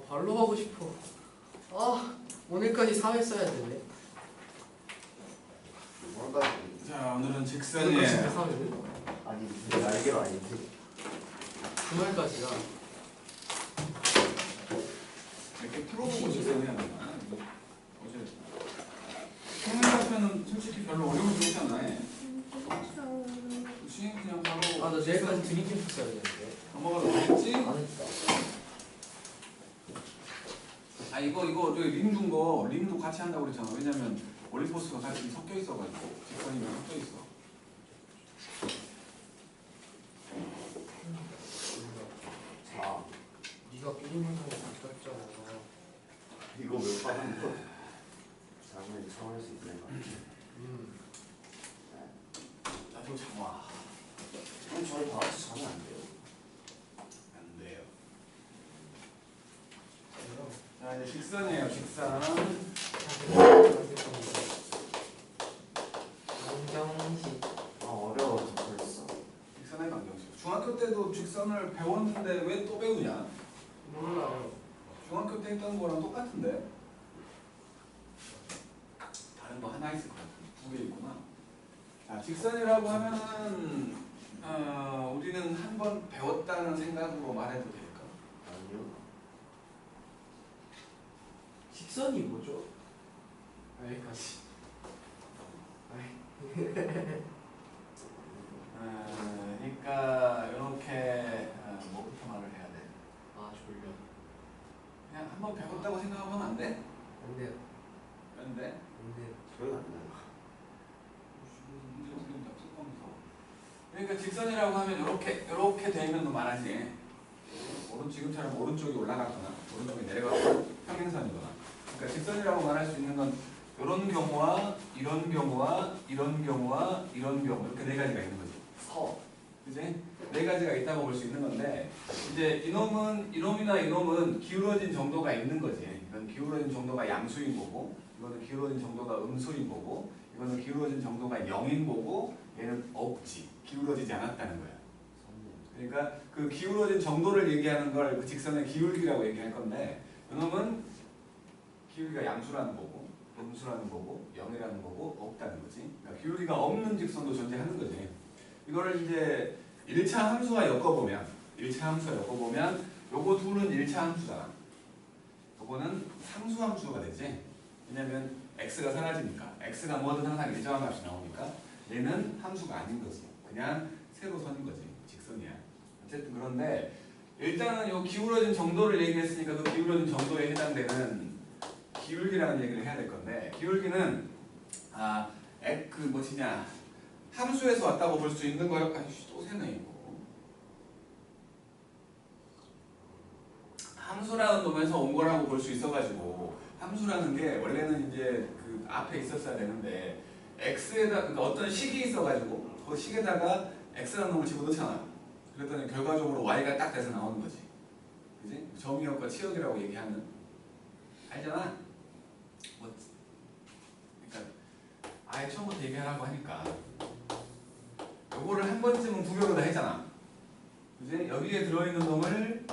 발로 하고 싶어. 오늘까지 4회 써야 되네. 자, 오늘은 오늘까지 직선이에요. 3회는? 아니 무슨 날개로 아닌데. 주말까지야. 이렇게 풀어보고 직선해야 되나? 어제 평행 사편은 솔직히 별로 어려운 게 없잖아. 그치? 그냥 바로 나 내일까지 드링킹 써야 되는데. 넘어가도 되겠지? 안 했다. 이거 저기 림 준 거 림도 같이 한다고 그랬잖아. 왜냐면 올리포스가 같이 섞여 있어가지고 직선이랑 섞여 있어. 자, 네가 게임을 하고 바꿨잖아. 이거 몇 번 한 거? 장면이 처음 할 수 있는 거. 나도 장화. 그럼 저희 다 같이 자면 안 돼요? 안 돼요. 자, 이제 직선이에요. 직선. 안경식. 어려워서 벌써. 직선의 방정식. 중학교 때도 직선을 배웠는데 왜 또 배우냐? 몰라요. 중학교 때 했던 거랑 똑같은데. 다른 거 하나 있을 것 같은데. 두 개 있구나. 자, 직선이라고 하면은 우리는 한 번 배웠다는 생각으로 말해도 될까? 아니요. 직선이 뭐죠? 여기까지. 그러니까 이렇게 뭐부터 말을 해야 돼? 졸려. 그냥 한 번 배웠다고 생각하면 안 돼? 안 돼요. 안 돼? 안 돼요. 기억이 안 나요. 그러니까 직선이라고 하면 이렇게 되면 말하지. 지금처럼 오른쪽이 올라가거나 오른쪽이 내려가거나 평행선이거나. 그러니까 직선이라고 말할 수 있는 건 이런 경우와 이런 경우와 이런 경우와 이런 경우 이렇게 네 가지가 있는 거지. 그지? 네 가지가 있다고 볼 수 있는 건데 이제 이놈이나 이놈은 기울어진 정도가 있는 거지. 이건 기울어진 정도가 양수인 거고, 이거는 기울어진 정도가 음수인 거고, 이거는 기울어진 정도가 0인 거고, 얘는 없지. 기울어지지 않았다는 거야. 그러니까 그 기울어진 정도를 얘기하는 걸 그 직선의 기울기라고 얘기할 건데, 이놈은 기울기가 양수라는 거고, 음수라는 거고, 0이라는 거고, 없다는 거지. 그러니까 기울기가 없는 직선도 존재하는 거지. 이거를 이제 1차 함수와 엮어보면 요거 둘은 1차 함수잖아. 요거는 상수 함수가 되지. 왜냐면 x가 사라지니까. x가 뭐든 항상 일정한 값이 나오니까 얘는 함수가 아닌 거지. 그냥 세로선인 거지. 직선이야. 어쨌든 그런데 일단은 요 기울어진 정도를 얘기했으니까 그 기울어진 정도에 해당되는 기울기라는 얘기를 해야 될 건데, 기울기는 함수에서 왔다고 볼 수 있는 거요. 또 새네 이거. 함수라는 놈에서 온 거라고 볼 수 있어가지고, 함수라는 게 원래는 이제 그 앞에 있었어야 되는데 x에다 그러니까 어떤 식이 있어가지고 그 식에다가 x라는 놈을 집어넣잖아. 그랬더니 결과적으로 y가 딱 돼서 나오는 거지. 그지? 점이역과 치역이라고 얘기하는. 알잖아? 그러니까 아예 처음부터 얘기하라고 하니까 요거를 한 번쯤은 구별을 다 했잖아. 그지? 여기에 들어있는 놈을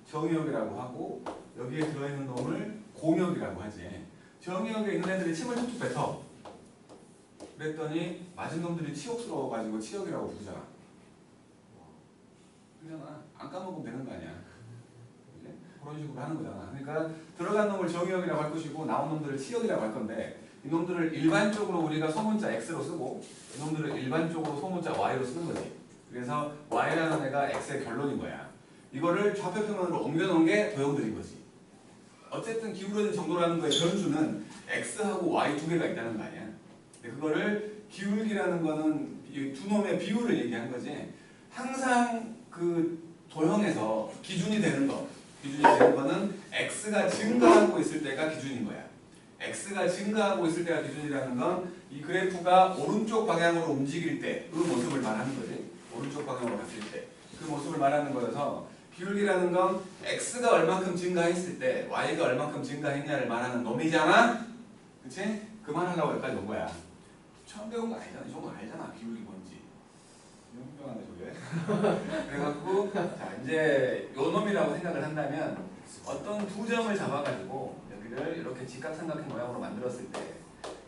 정의역이라고 하고 여기에 들어있는 놈을 공역이라고 하지. 정의역에 있는 애들이 침을 툭툭 뱉어. 그랬더니 맞은 놈들이 치욕스러워가지고 치역이라고 부르잖아. 그러잖아. 안 까먹으면 되는 거 아니야. 그지? 그런 식으로 하는 거잖아. 그러니까 들어간 놈을 정의역이라고 할 것이고 나온 놈들을 치역이라고 할 건데, 이 놈들을 일반적으로 우리가 소문자 x로 쓰고 이 놈들을 일반적으로 소문자 y로 쓰는 거지. 그래서 y라는 애가 x의 결론인 거야. 이거를 좌표평면으로 옮겨놓은 게 도형들인 거지. 어쨌든 기울어진 정도라는 거의 변수는 x하고 y 두 개가 있다는 거 아니야. 근데 그거를 기울기라는 거는 이 두 놈의 비율을 얘기한 거지. 항상 그 도형에서 기준이 되는 거는 x가 증가하고 있을 때가 기준인 거야. x가 증가하고 있을 때가 기준이라는 건 이 그래프가 오른쪽 방향으로 움직일 때 그 모습을 말하는 거지. 오른쪽 방향으로 갔을 때 그 모습을 말하는 거여서, 기울기라는 건 x가 얼만큼 증가했을 때 y가 얼만큼 증가했냐를 말하는 놈이잖아. 그치? 그만하려고 여기까지 온 거야. 처음 배운 거 아니잖아. 이 정도 알잖아. 기울기 뭔지. 흉흉하네 저게. 그래갖고 자 이제 요 놈이라고 생각을 한다면 어떤 두 점을 잡아가지고 여기를 이렇게 직각삼각형 모양으로 만들었을 때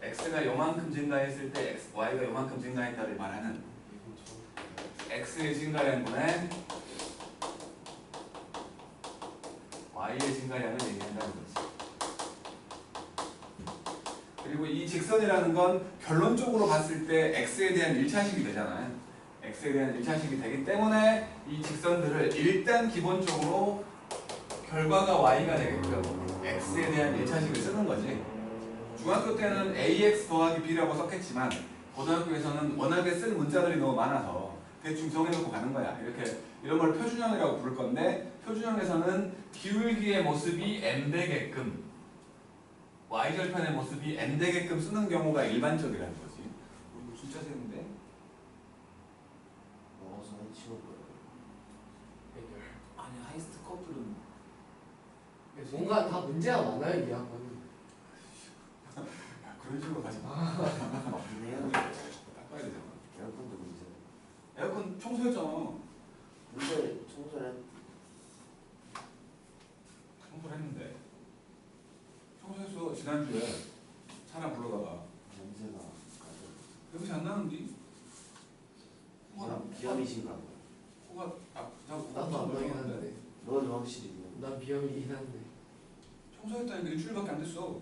x가 요만큼 증가했을 때 y가 요만큼 증가했다를 말하는 x의 증가량분의 y의 증가량을 얘기한다는 거지. 그리고 이 직선이라는 건 결론적으로 봤을 때 x에 대한 1차식이 되잖아요. x에 대한 1차식이 되기 때문에 이 직선들을 일단 기본적으로 결과가 y가 되게끔 x에 대한 1차식을 쓰는 거지. 중학교 때는 ax 더하기 b라고 썼겠지만 고등학교에서는 워낙에 쓸 문자들이 너무 많아서 대충 정해놓고 가는 거야. 이렇게 이런 걸 표준형이라고 부를 건데 표준형에서는 기울기의 모습이 m 되게끔 y절편의 모습이 n 되게끔 쓰는 경우가 일반적이라는 거지. 이거 진짜 세는데? 먹어서 해치워 보여. 해결. 아니 하이스트 커플은 뭔가 다 문제가 많아요 이 학과는. 그런 식으로 가지 마. 맞긴 해요. 닦아야 되잖아. 에어컨도 문제. 에어컨 청소했잖아. 문제 청소를 청소를 했는데 청소했어. 지난주에 사람 불러다가 냄새가 가져. 냄새 안 나는데? 비염이신가 봐. 코가 나도 안 나긴 한데. 넌 확실히 비염. 난 비염이긴 한데. 청소했다니까 일주일밖에 안 됐어.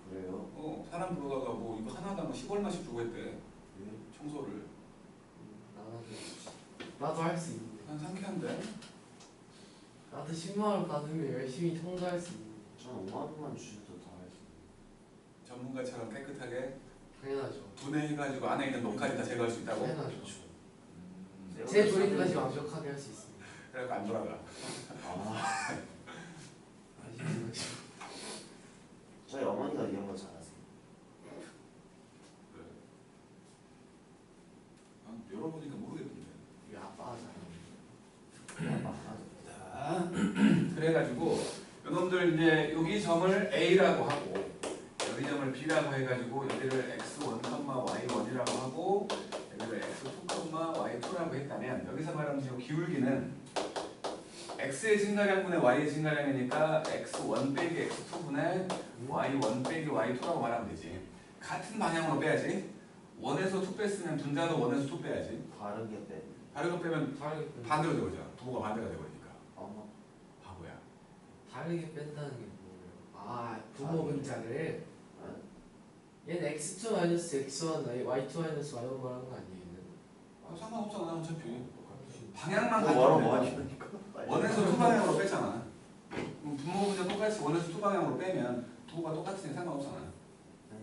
그래요? 사람 불러다가 뭐 이거 하나당 10얼마씩 주고 했대. 예? 청소를. 나도 할 수 있는데. 난 상쾌한데? 나도 10만 원 받으면 열심히 청소할 수 있는데. 전 5만 원만 주셔도 다 할 수 있어요. 전문가처럼 깨끗하게 당연하죠. 분해해가지고 안에 있는 녹까지 다 제거할 수 있다고? 당연하죠. 네. 제 조립까지 완벽하게 할 수 있습니다. 그래갖고 안 돌아가. 아, 아시죠? 저희 어머니가 이런 거 잘하세요. 그래. 난 열어보니까 모르겠던데. 우리 아빠가 잘하는 아, 자, 그래가지고 이놈들 이제 여기 점을 A라고 하고 여기 점을 B라고 해가지고 여기를 x1, y1이라고 하고 여기를 x2, y2라고 했다면 여기서 말하는 이 기울기는 x의 증가량분의 y의 증가량이니까 x1 빼기 x2분의 y1 빼기 y2라고 말하면 되지. 같은 방향으로 빼야지. 1에서 2 뺐으면 분자도 1에서 2 빼야지. 다르게 빼. 다른 거 빼면 다르게 반대로 되고죠. 부호가 반대가 되버리니까. 어머. 바보야. 다르게 뺀다는 게 뭐예요? 아 부모 분자를 얘는 x2 마이너스 x1 y2 마이너스 y1 말하는 거 아니에요? 상관없잖아 어차피. 방향만 뭐라고 같으면 많이 하니까. 원에서 투 방향으로 뺐잖아. 분모 분자 똑같이 원에서 투 방향으로 빼면 부호가 똑같으니 상관없잖아. 네.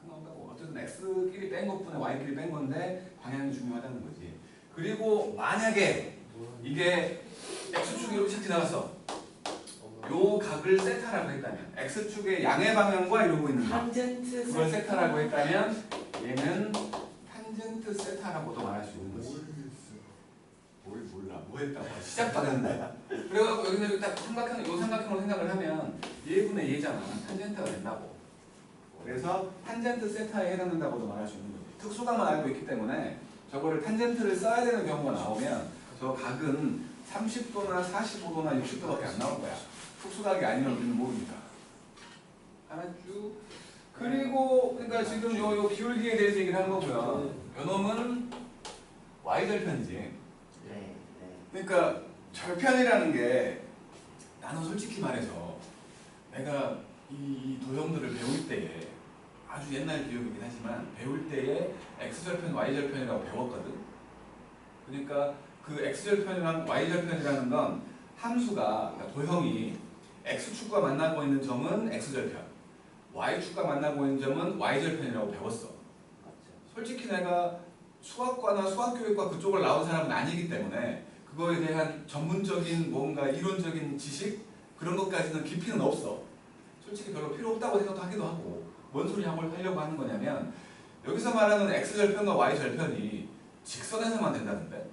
상관없다고. 어쨌든 x끼리 뺀 것분에 y끼리 뺀 건데 방향이 중요하다는 거지. 그리고 만약에 이게 x축이 이렇게 착 지나갔어. 요 각을 세타라고 했다면 x축의 양의 방향과 이러고 있는 각 탄젠트 그걸 세타라고 했다면 얘는 탄젠트 세타라고도 말할 수 있는 거지. 뭘 몰라. 뭐 했다고. 시작도 안 했는데. 그래갖고 여기는 딱 삼각형, 요 삼각형으로 생각을 하면 얘분의 얘잖아. 탄젠트가 된다고. 그래서 탄젠트 세타에 해당된다고도 말할 수 있는 거지. 특수각만 알고 있기 때문에 저거를 탄젠트를 써야 되는 경우가 나오면 저 각은 30도나 45도나 60도밖에 안 나올 거야. 특수각이 아니면 우리는 모르니까. 알았죠? 그리고 그러니까 지금 요 기울기에 대해서 얘기를 하는 거고요. 요 놈은 y절편이지. 네. 네. 그러니까 절편이라는 게 나는 솔직히 말해서 내가 이 도형들을 배울 때에 아주 옛날 기억이긴 하지만 배울 때에 x절편, y절편이라고 배웠거든. 그러니까 그 x절편이랑 y절편이라는 건 함수가 그러니까 도형이 x축과 만나고 있는 점은 x절편, y축과 만나고 있는 점은 y절편이라고 배웠어. 맞죠. 솔직히 내가 수학과나 수학교육과 그쪽을 나온 사람은 아니기 때문에 그거에 대한 전문적인 뭔가 이론적인 지식 그런 것까지는 깊이는 없어. 솔직히 별로 필요 없다고 생각하기도 하고 뭔 소리 하려고 하는 거냐면 여기서 말하는 x절편과 y절편이 직선에서만 된다는데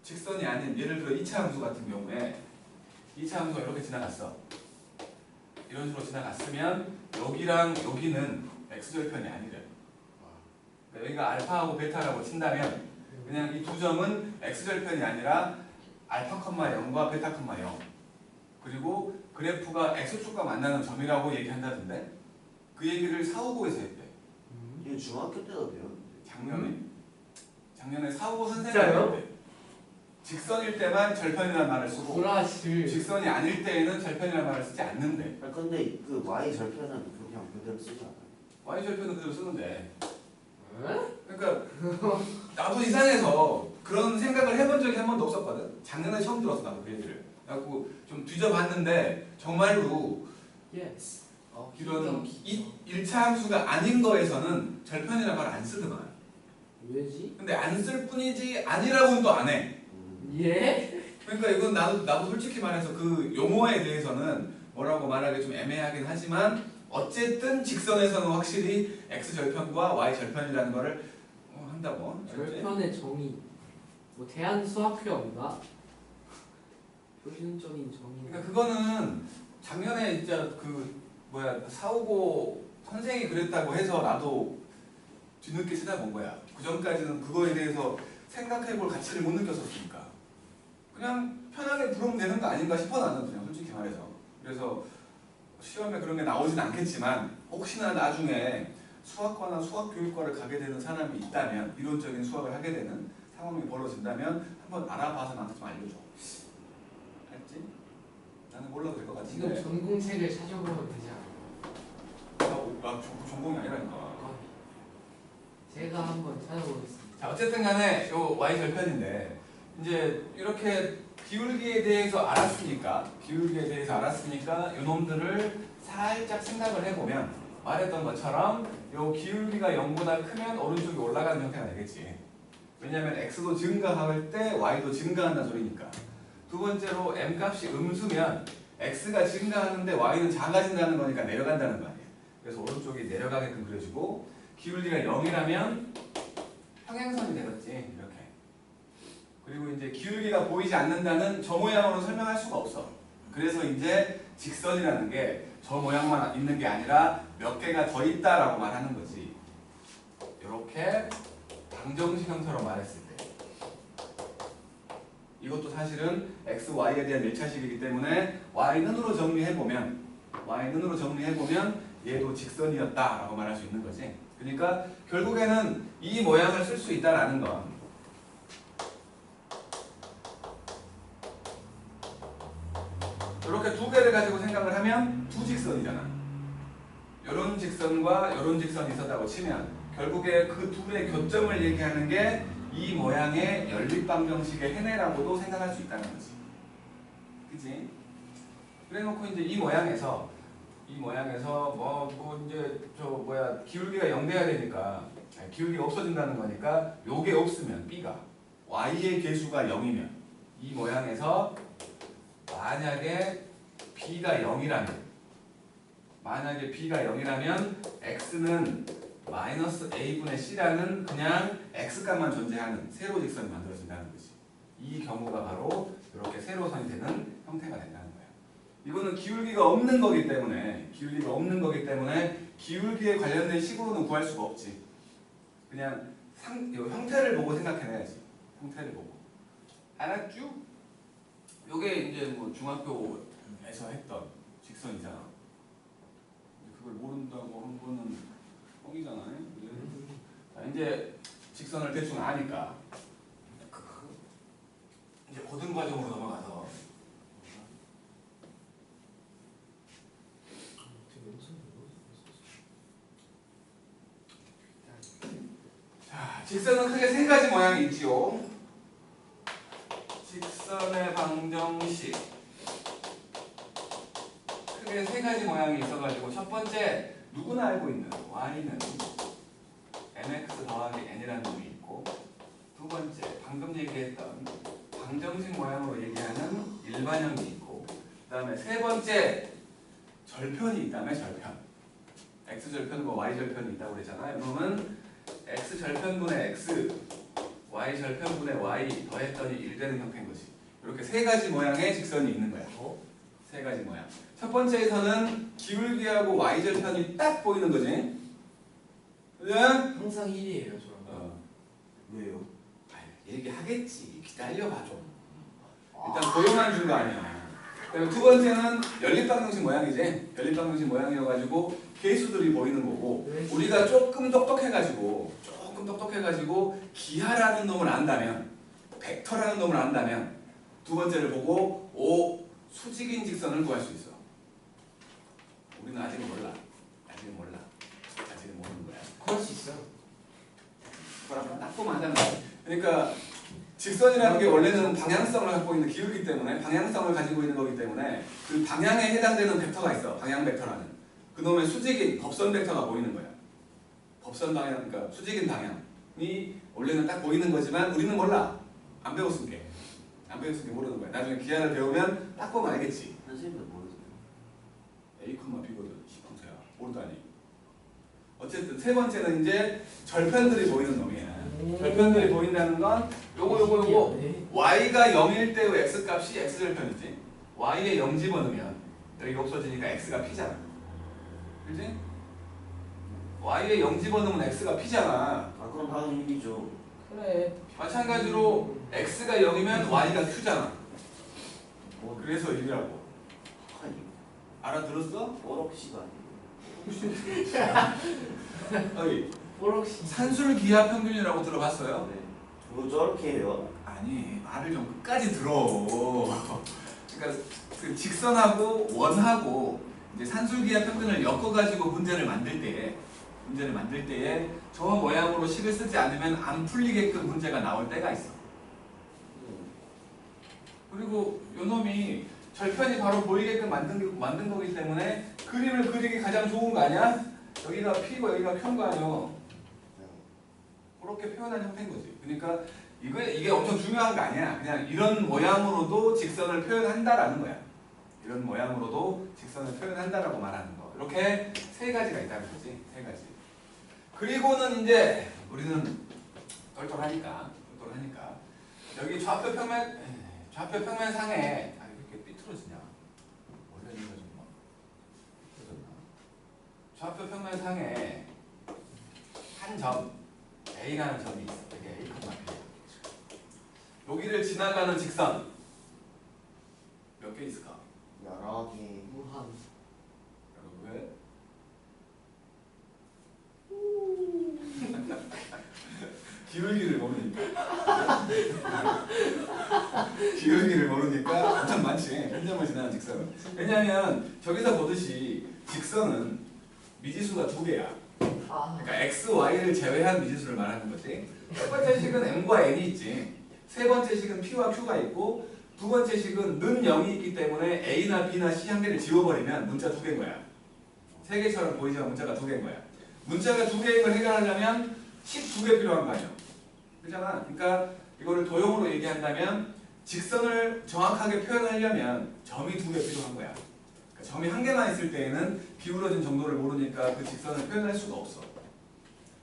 직선이 아닌 예를 들어 2차 함수 같은 경우에 2차 함수가 이렇게 지나갔어. 이런 식으로 지나갔으면 여기랑 여기는 x절편이 아니래. 그러니까 여기가 알파하고 베타라고 친다면 그냥 이 두 점은 x절편이 아니라 알파, 0과 베타, 0 그리고 그래프가 x축과 만나는 점이라고 얘기한다던데 그 얘기를 사후고에서 했대. 이거 중학교 때도 배웠는데. 작년에 사후고 선생님이 진짜요? 했대. 직선일 때만 절편이라는 말을 쓰고 브라실. 직선이 아닐 때에는 절편이라는 말을 쓰지 않는데 아 근데 그 y 절편은 그냥 그대로 쓰지 않아요. y절편은 그대로 쓰는데 응? 그러니까 나도 이상해서 그런 생각을 해본 적이 한 번도 없었거든. 작년에 처음 들었어 나도 그 얘기를. 그래갖고 좀 뒤져봤는데 정말로 예스. 이런 일차 함수가 아닌 거에서는 절편이라는 말 안 쓰더만. 왜지? 근데 안 쓸 뿐이지 아니라고는 또 안 해. 예? 그러니까 이건 나도 솔직히 말해서 그 용어에 대해서는 뭐라고 말하기 좀 애매하긴 하지만 어쨌든 직선에서는 확실히 x절편과 y절편이라는 거를 한다고. 절편의 정의. 뭐 대한 수학회 없나? 표준적인 정의. 그러니까 그거는 작년에 진짜 그 사오고 선생이 그랬다고 해서 나도 뒤늦게 찾아본 거야. 그 전까지는 그거에 대해서 생각해볼 가치를 못 느꼈었으니까 그냥 편하게 부르면 되는 거 아닌가 싶어 나는 그냥 솔직히 말해서. 그래서 시험에 그런 게 나오진 않겠지만 혹시나 나중에 수학과나 수학교육과를 가게 되는 사람이 있다면 이론적인 수학을 하게 되는 상황이 벌어진다면 한번 알아봐서 나한테 좀 알려줘. 알지? 나는 몰라도 될 것 같은데. 지금 전공책을 찾아보면 되지 않을까? 전공이 아니라니까. 제가 한번 찾아보겠습니다. 자 어쨌든 간에 요 y절편인데 이제 이렇게 기울기에 대해서 알았으니까 요 놈들을 살짝 생각을 해보면 말했던 것처럼 요 기울기가 0보다 크면 오른쪽이 올라가는 형태가 되겠지. 왜냐하면 x도 증가할 때 y도 증가한다는 소리니까. 두 번째로 m값이 음수면 x가 증가하는데 y는 작아진다는 거니까 내려간다는 거 아니에요. 그래서 오른쪽이 내려가게끔 그려지고 기울기가 0이라면 평행선이 되겠지. 이렇게. 그리고 이제 기울기가 보이지 않는다는 저 모양으로 설명할 수가 없어. 그래서 이제 직선이라는 게 저 모양만 있는 게 아니라 몇 개가 더 있다라고 말하는 거지. 이렇게 방정식 형태로 말했을 때 이것도 사실은 x, y에 대한 1차식이기 때문에 y는으로 정리해보면 얘도 직선이었다라고 말할 수 있는 거지. 그러니까 결국에는 이 모양을 쓸 수 있다라는 건 이렇게 두 개를 가지고 생각을 하면 두 직선이잖아. 이런 직선과 이런 직선이 있었다고 치면 결국에 그 둘의 교점을 얘기하는 게 이 모양의 연립방정식의 해내라고도 생각할 수 있다는 거지. 그치? 그래놓고 이제 이 모양에서 이제 기울기가 0 돼야 되니까 기울기가 없어진다는 거니까 요게 없으면 B가 Y의 개수가 0이면 이 모양에서 만약에 B가 0이라면 X는 마이너스 A분의 C라는 그냥 X값만 존재하는 세로직선이 만들어진다는 거지. 이 경우가 바로 이렇게 세로선이 되는 형태가 된다는 거야. 이거는 기울기가 없는 거기 때문에 기울기에 관련된 식으로는 구할 수가 없지. 그냥 형태를 보고 생각해내야지. 형태를 보고. 알았죠? 요게 이제 뭐 중학교에서 했던 직선이잖아. 그걸 모른다고 한 거는 뻥이잖아요. 자, 이제 직선을 대충 아니까 이제 고등 과정으로 넘어가서 자, 직선은 크게 세 가지 모양이 있지요. 직선의 방정식 크게 세 가지 모양이 있어가지고 첫 번째 누구나 알고 있는 y는 mx 더하기 n이라는 놈이 있고 두 번째 방금 얘기했던 방정식 모양으로 얘기하는 일반형이 있고 그 다음에 세 번째 절편이 있다며 절편 x절편과 y절편이 있다고 그랬잖아요. 그러면 x절편분의 x y절편분의 y 더했더니 1 되는 형태인 거지. 이렇게 세 가지 모양의 직선이 있는 거야. 세 가지 모양. 첫 번째에서는 기울기하고 y절편이 딱 보이는 거지. 그죠? 항상 1이에요 저는. 왜요? 얘기하겠지. 기다려봐 좀. 일단 고용만 준 거 아니야. 그리고 두 번째는 연립방정식 모양이지. 연립방정식 모양이어가지고 계수들이 보이는 거고 우리가 조금 똑똑해가지고 기하라는 놈을 안다면 벡터라는 놈을 안다면 두 번째를 보고 O 수직인 직선을 구할 수 있어. 우리는 아직은 몰라. 아직은 모르는 거야. 그럴 수 있어. 그거랑 딱 보면 한다는 거야. 그러니까 직선이라는 게 원래는 방향성을 갖고 있는 기울기 때문에 방향성을 가지고 있는 거기 때문에 그 방향에 해당되는 벡터가 있어. 방향 벡터라는. 그놈의 수직인 법선 벡터가 보이는 거야. 법선 방향, 그러니까 수직인 방향이 원래는 딱 보이는 거지만 우리는 몰라. 안 배웠으니까. 모르는 거야. 나중에 기하를 배우면 딱 보면 알겠지. 선생님도 모르세요. A, B거든. 시방서야. 모르다니. 어쨌든 세 번째는 이제 절편들이 보이는 놈이야. 절편들이 보인다는 건 요거 y가 0일 때의 x 값이 x절편이지. y에 0 집어넣으면 여기 없어지니까 x가 p잖아. 그지? y에 0 집어넣으면 x가 p잖아. 아 그럼 방금 1이죠. 그래. 마찬가지로 x가 0이면 y가 q잖아. 그래서 1이라고. 아니 알아들었어? 오락시가 아니에요. 어이, 뽀록시. 산술 기하 평균이라고 들어봤어요? 네. 그거 저렇게 해요. 아니, 말을 좀 끝까지 들어. 그러니까 그 직선하고 원하고 이제 산술기하 평균을 엮어가지고 문제를 만들 때에 저 모양으로 식을 쓰지 않으면 안 풀리게끔 문제가 나올 때가 있어. 그리고 요놈이 절편이 바로 보이게끔 만든 거기 때문에 그림을 그리기 가장 좋은 거 아니야? 여기가 P고 여기가 Q인 거 아니야? 그렇게 표현한 형태인 거지. 그러니까 이게 엄청 중요한 거 아니야. 그냥 이런 모양으로도 직선을 표현한다라는 거야. 이런 모양으로도 직선을 표현한다라고 말하는 거. 이렇게 세 가지가 있다는 거지. 세 가지. 그리고는 이제 우리는 똘똘하니까 여기 좌표 평면상에 이렇게 삐뚤어지냐? 원래 이거 좀 삐뚤어졌나? 좌표 평면상에 한 점 A라는 점이 있어. 이게 A, B야. 여기를 지나가는 직선 몇 개 있을까? 여러 개. 무한. 왜? 기울기를 모르니까 엄청 많지. 한 점을 지나는 직선은. 왜냐하면 저기서 보듯이 직선은 미지수가 두 개야. 그러니까 x, y를 제외한 미지수를 말하는 거지. 첫 번째 식은 m과 n이 있지. 세 번째 식은 p와 q가 있고 두 번째 식은 는 0이 있기 때문에 a나 b나 c 한 개를 지워버리면 문자 두 개인 거야. 세 개처럼 보이지만 문자가 두 개인 거야. 문자가 두 개인 걸 해결하려면 식 두 개 필요한 거 아니야. 그렇잖아. 그러니까 이거를 도형으로 얘기한다면 직선을 정확하게 표현하려면 점이 두 개 필요한 거야. 그러니까 점이 한 개만 있을 때에는 기울어진 정도를 모르니까 그 직선을 표현할 수가 없어.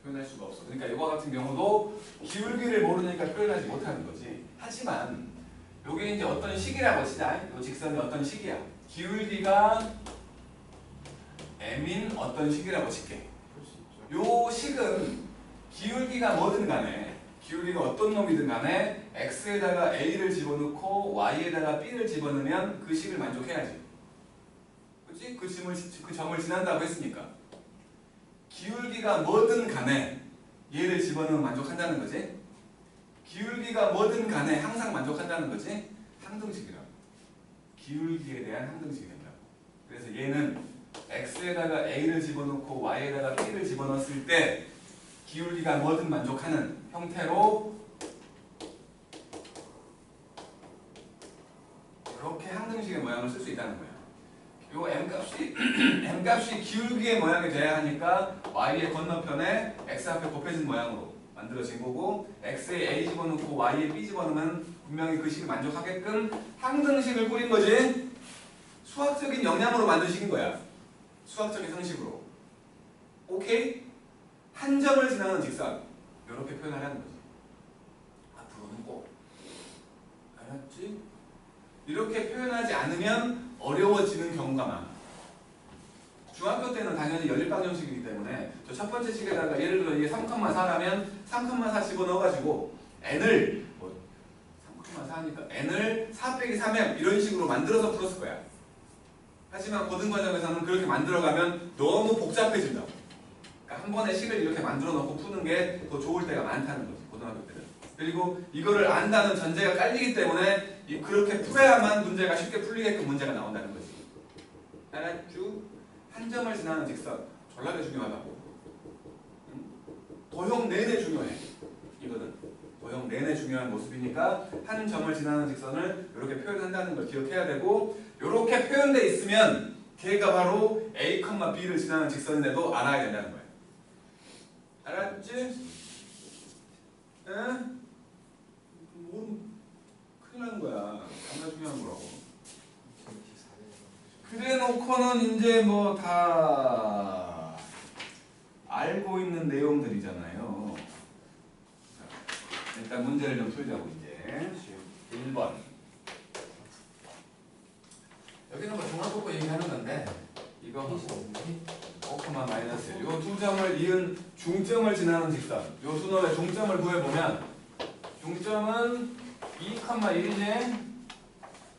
그러니까 이거 같은 경우도 기울기를 모르니까 표현하지 못하는 거지. 하지만 이게 이제 어떤 식이라고 치자. 이 직선이 어떤 식이야. 기울기가 m인 어떤 식이라고 칠게. 요 식은 기울기가 뭐든 간에 기울기가 어떤 놈이든 간에 x에다가 a를 집어넣고 y에다가 b를 집어넣으면 그 식을 만족해야지. 그치? 그 점을 지난다고 했으니까. 기울기가 뭐든 간에 얘를 집어넣으면 만족한다는 거지. 기울기가 뭐든 간에 항상 만족한다는 거지. 항등식이라고. 기울기에 대한 항등식이 된다고. 그래서 얘는 x에다가 a를 집어넣고 y에다가 b를 집어넣었을 때 기울기가 뭐든 만족하는 형태로 이렇게 항등식의 모양을 쓸 수 있다는 거야. 요 m값이 기울기의 모양이 돼야 하니까 y의 건너편에 x 앞에 곱해진 모양으로 만들어진 거고 x에 a 집어넣고 y에 b 집어넣으면 분명히 그 식을 만족하게끔 항등식을 꾸린 거지. 수학적인 영향으로 만든 식인 거야. 수학적인 상식으로. 오케이? 한 점을 지나는 직선 이렇게 표현하라는 거지. 앞으로는 꼭. 알았지? 이렇게 표현하지 않으면 어려워지는 경우가 많아. 중학교 때는 당연히 연립방정식이기 때문에 저 첫 번째 식에다가 예를 들어 이게 3,4라면 3,4 집어넣어가지고 n을 4니까 n을 4 빼기 3m 이런 식으로 만들어서 풀었을 거야. 하지만 고등 과정에서는 그렇게 만들어가면 너무 복잡해진다고. 그러니까 한 번에 식을 이렇게 만들어 놓고 푸는 게 더 좋을 때가 많다는 거지, 고등학교 때는. 그리고 이거를 안다는 전제가 깔리기 때문에 그렇게 풀어야만 문제가 쉽게 풀리게끔 문제가 나온다는 거지. 알았죠? 한 점을 지나는 직선 졸라게 중요하다고. 응? 도형 내내 중요해. 이거는 도형 내내 중요한 모습이니까 한 점을 지나는 직선을 이렇게 표현한다는 걸 기억해야 되고, 이렇게 표현돼 있으면 걔가 바로 A, B를 지나는 직선인데도 알아야 된다는 거야. 알았지? 응? 모르면 큰일 나는 거야. 정말 중요한 거라고. 그래 놓고는 이제 뭐 다 알고 있는 내용들이잖아요. 자, 일단 문제를 좀 풀자고 이제. 1번. 여기는 뭐 종합복구 얘기하는 건데 이거 5, 마이너스 1. 요 두 점을 이은 중점을 지나는 직선. 요 두 놈의 중점을 구해보면 중점은 2, 1이지.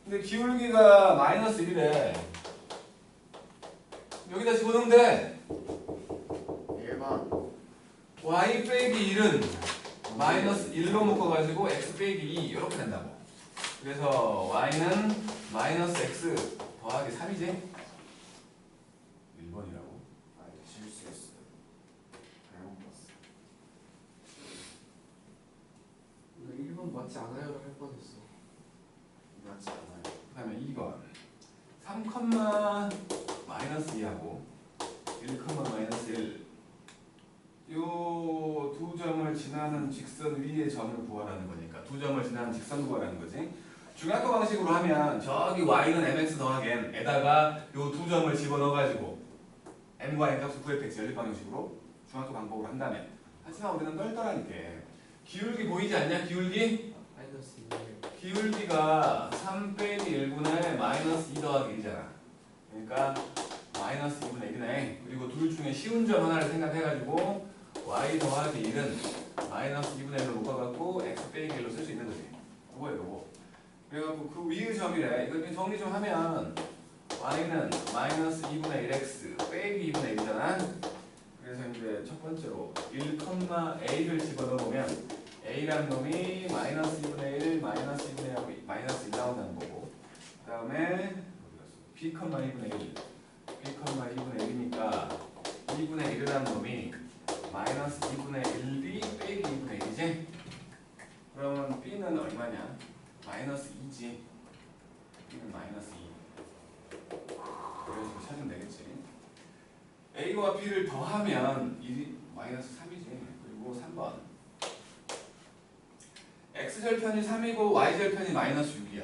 근데 기울기가 마이너스 1이래. 여기다 집어넣으면 돼. 1번 y 빼기 1은 마이너스 1로 묶어가지고 x 빼기 2 이렇게 된다고. 그래서 y는 마이너스 x 더하기 3이지. 1번이라고. 아 이거 실수했어요. 잘못 봤어. 이거 1번 맞지 않아요라고 할 뻔했어. 맞지 않아요. 그 다음에 2번 3, 마이너스 2하고 1, 마이너스 1 요 두 점을 지나는 직선 위의 점을 구하라는 거니까 두 점을 지나는 직선 구하라는 거지. 중학교 방식으로 하면 저기 y는 mx 더하기 n에다가 요 두 점을 집어넣어가지고 m과 n 값을 구했겠지, 연립 방식으로 중학교 방법으로 한다면. 하지만 우리는 똘똘하니까 기울기 보이지 않냐? 기울기? 마이너스 2. 기울기가 3 빼기 1분의 마이너스 2 더하기 1이잖아. 그러니까 마이너스 2분의 1이네. 그리고 둘 중에 쉬운 점 하나를 생각해가지고 y 더하기 1은 마이너스 2분의 1로 묶어갖고 x 빼기 1로 쓸 수 있는 거지. 그거예요, 그거. 그래갖고 그 위의 점이래. 이거 정리 좀 하면 y는 마이너스 2분의 1x 빼기 2분의 1이잖아. 그래서 이제 첫 번째로 1, a를 집어넣으면 a라는 놈이 마이너스 2분의 1, 마이너스 2분의 1하고 마이너스 1 나온다는 거고, 그 다음에 b, 2분의 1, b, 2분의 1이니까 2분의 1이라는 놈이 마이너스 2분의 1b 빼기 2분의 1이지? 그러면 b는 얼마냐? 마이너스 2지. b는 마이너스 2. 이런 식으로 찾으면 되겠지. a와 b를 더하면 1이 마이너스 3이지. 그리고 3번 x절편이 3이고 y절편이 마이너스 6이야.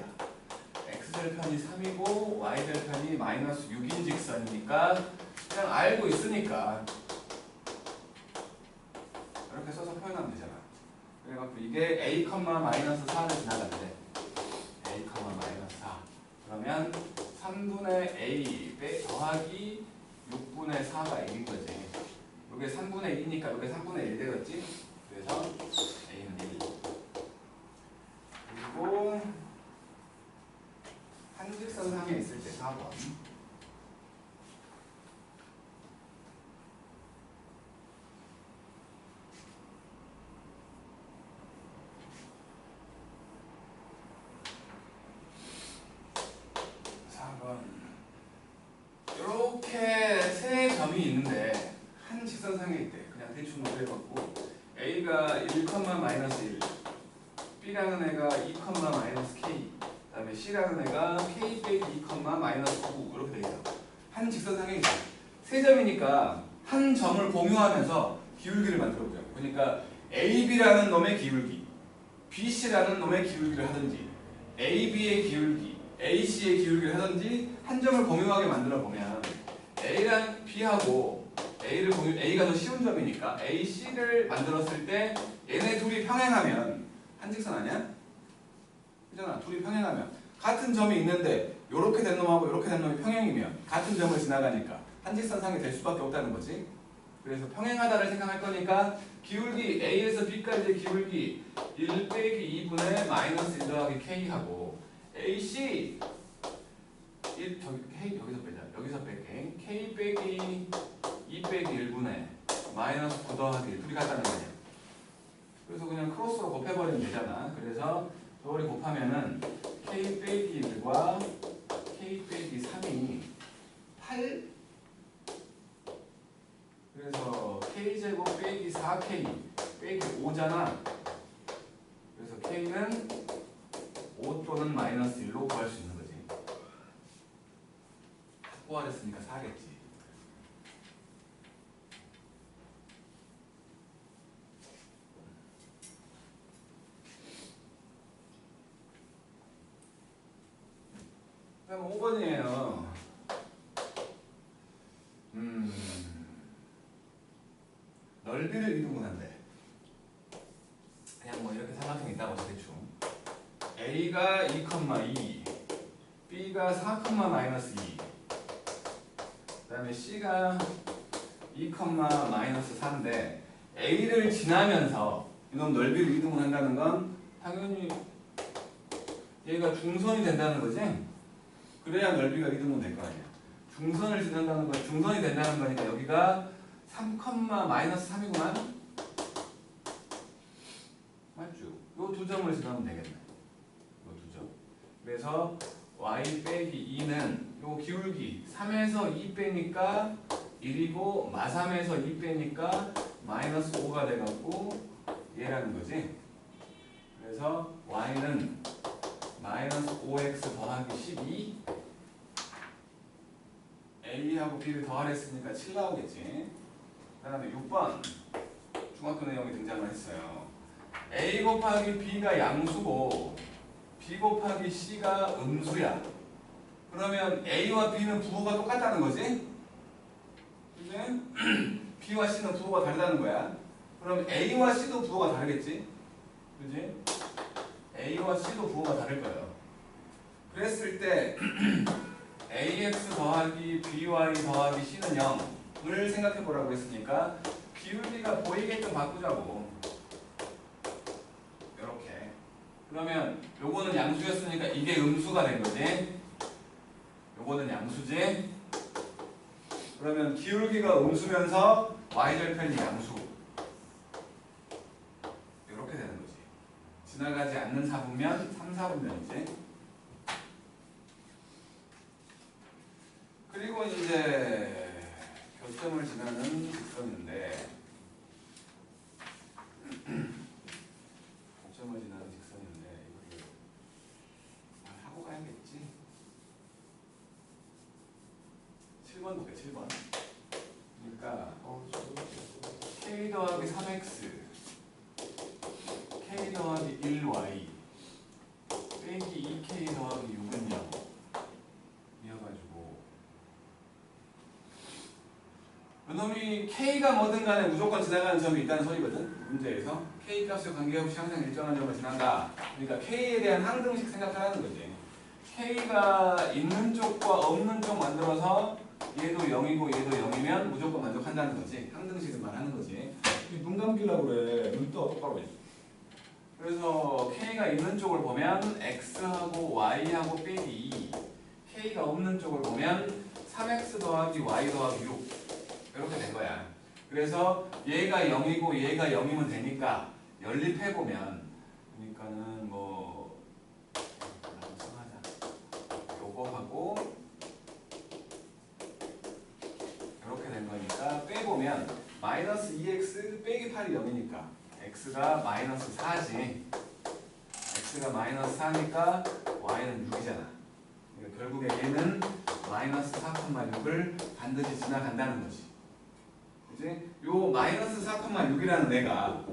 x절편이 3이고 y절편이 마이너스 6인 직선이니까 그냥 알고 있으니까 이렇게 써서 표현하면 되잖아. 그래갖고 이게 a, 마이너스 4를 지나가는데 a, 마이너스 4 그러면 3분의 a 더하기 6분의 4가 1인 거지. 이게 3분의 1이니까 이게 3분의 1 되겠지? 그래서 a는 1. 그리고 한직선상에 있을 때 4번. 이렇게 세 점이 있는데 한 직선상에 있대. 그냥 대충 그려갖고 a가 1, 마이너스 1, b라는 애가 2, 마이너스 k, 그다음에 c라는 애가 k 빼기 2, 마이너스 9 이렇게 돼 있어. 한 직선상에 있어. 세 점이니까 한 점을 공유하면서 기울기를 만들어 보자. 그러니까 ab라는 놈의 기울기, bc라는 놈의 기울기를 하든지, ab의 기울기, ac의 기울기를 하든지 한 점을 공유하게 만들어 보면 a랑 b하고 a가 더 쉬운 점이니까 ac를 만들었을 때 얘네 둘이 평행하면 한 직선 아니야? 그잖아. 둘이 평행하면 같은 점이 있는데 요렇게 된 놈하고 요렇게 된 놈이 평행이면 같은 점을 지나가니까 한 직선상이 될 수밖에 없다는 거지. 그래서 평행하다를 생각할 거니까 기울기 A에서 B까지의 기울기 1 빼기 2분의 마이너스 1 더하기 K하고 AC 저기 K 여기서 빼자. 여기서 뺄게. K 빼기 2 빼기 1분의 마이너스 9 더하기 1 둘이 같다는 거냐. 그래서 그냥 크로스로 곱해버리면 되잖아. 그래서 저걸 곱하면은 K 빼기 1과 K 빼기 3이 8 그래서 K제곱 빼기 4K 빼기 5잖아. 그래서 K는 5 또는 마이너스 1로 구할 수 있는 거지. 구하랬으니까 4겠지. 그럼 5번이에요. 넓이를 이동한대. 그냥 뭐 이렇게 삼각형이 있다고 대충. A가 2,2, B가 4,-2, 그 다음에 C가 2,-4인데 A를 지나면서 이놈 넓이를 이동을 한다는 건 당연히 얘가 중선이 된다는 거지. 그래야 넓이가 이동은 될 거 아니야. 중선을 지난다는 건 중선이 된다는 거니까 여기가 3,-3이구만. 맞죠? 요 두 점을 지나면 되겠네. 요 두 점. 그래서 y 빼기 2는 요 기울기 3에서 2 빼니까 1이고 마3에서 2 빼니까 마이너스 5가 돼갖고 얘라는 거지. 그래서 y는 마이너스 5x 더하기 12 a하고 b를 더하랬으니까 7 나오겠지. 그 다음에 6번 중학교 내용이 등장을 했어요. a 곱하기 b가 양수고 b 곱하기 c가 음수야. 그러면 a와 b는 부호가 똑같다는 거지? 그지? b와 c는 부호가 다르다는 거야. 그럼 a와 c도 부호가 다르겠지? 그지? a와 c도 부호가 다를 거예요. 그랬을 때 ax 더하기 by 더하기 c는 0을 생각해 보라고 했으니까 기울기가 보이게끔 바꾸자고. 이렇게. 그러면 요거는 양수였으니까 이게 음수가 된 거지. 요거는 양수지. 그러면 기울기가 음수면서 y절편이 양수. 이렇게 되는 거지. 지나가지 않는 사분면 3, 4분면이지. 그리고 이제 교점을 지나는 직선인데 교점을 지나는 직선인데 이거를 하고 가야겠지. 7번 볼게. 7번. 그러니까 k 더하기 3x k 더하기 1y 빼기 2k 더하기 6은 0 이어가지고 그놈이 k가 뭐든 간에 무조건 지나가는 점이 있다는 소리거든. 문제에서 k 값에 관계없이 항상 일정한 점을 지난다. 그러니까 k에 대한 항등식 생각하라는 거지. k가 있는 쪽과 없는 쪽 만들어서 얘도 0이고 얘도 0이면 무조건 만족한다는 거지. 항등식을 말하는 거지. 눈 감기려고 그래. 눈 떠 똑바로 해. 그래서 k가 있는 쪽을 보면 x하고 y하고 빼기 2, k가 없는 쪽을 보면 3x 더하기 y 더하기 6 이렇게 된 거야. 그래서 얘가 0이고 얘가 0이면 되니까 연립해보면 그러니까는 뭐 요거하고 이렇게 된 거니까 빼보면 마이너스 2x 빼기 8이 0이니까 x가 마이너스 4지. x가 마이너스 4니까 y는 6이잖아. 그러니까 결국에 얘는 마이너스 4,6을 반드시 지나간다는 거지. 그지? 요 마이너스 4,6이라는 애가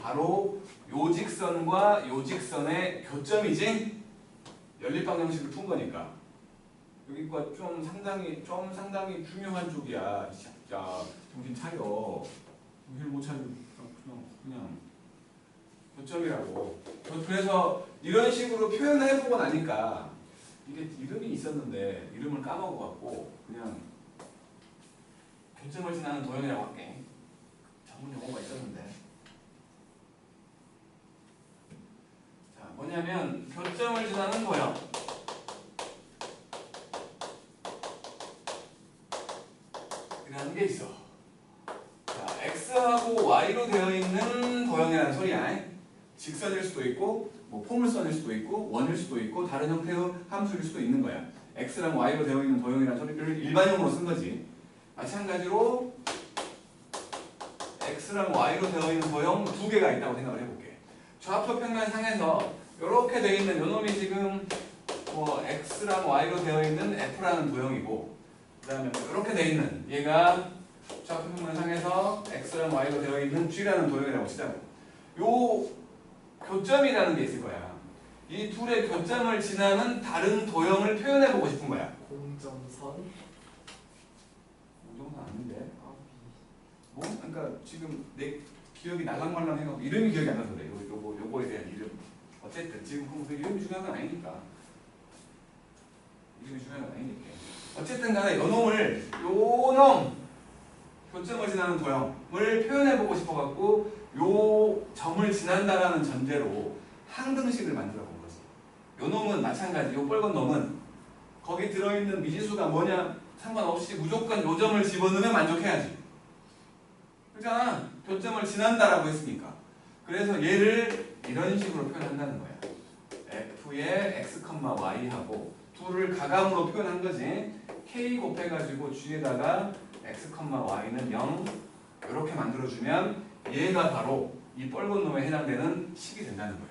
바로 요 직선과 요 직선의 교점이지? 연립방정식을 푼 거니까. 여기가 좀 상당히 중요한 쪽이야. 진짜 정신 차려. 정신 못 차리고 그냥 교점이라고. 그래서 이런 식으로 표현을 해보고 나니까 이게 이름이 있었는데 이름을 까먹어갖고 그냥 교점을 지나는 도형이라고 할게. 전문 용어가 있었는데. 자, 뭐냐면 교점을 지나는 도형. 이라는 게 있어. 자, x하고 y로 되어 있는 도형이라는 소리야. 직선일 수도 있고, 뭐 포물선일 수도 있고, 원일 수도 있고, 다른 형태의 함수일 수도 있는 거야. x랑 y로 되어 있는 도형이라는 소리를 일반용으로 쓴 거지. 마찬가지로 x랑 y로 되어 있는 도형 두 개가 있다고 생각을 해볼게. 좌표 평면상에서 이렇게 되어 있는 요놈이 지금 뭐 x랑 y로 되어 있는 f라는 도형이고, 그 다음에 이렇게 되어 있는 얘가 좌표 평면상에서 x랑 y로 되어 있는 g라는 도형이라고 치자고. 요 교점이라는 게 있을 거야. 이 둘의 교점을 지나는 다른 도형을 표현해 보고 싶은 거야. 공점선. 이 정도는 아닌데. 뭐? 그러니까 지금 내 기억이 날랑말랑해가지고 이름이 기억이 안 나서 그래. 요거에 대한 이름. 어쨌든 지금 그 이름이 중요한 건 아니니까. 이름이 중요한 건 아니니까. 어쨌든 간에 요놈 교점을 지나는 도형을 표현해 보고 싶어갖고 요 점을 지난다라는 전제로 항등식을 만들어 본 거지. 요 놈은 마찬가지. 요 빨간 놈은 거기 들어있는 미지수가 뭐냐 상관없이 무조건 요 점을 집어넣으면 만족해야지. 그렇잖아. 교점을 지난다라고 했으니까. 그래서 얘를 이런 식으로 표현한다는 거야. f의 x, y하고 둘을 가감으로 표현한 거지. k 곱해가지고 g에다가 x, y는 0 이렇게 만들어주면 얘가 바로 이 빨간 놈에 해당되는 식이 된다는 거야.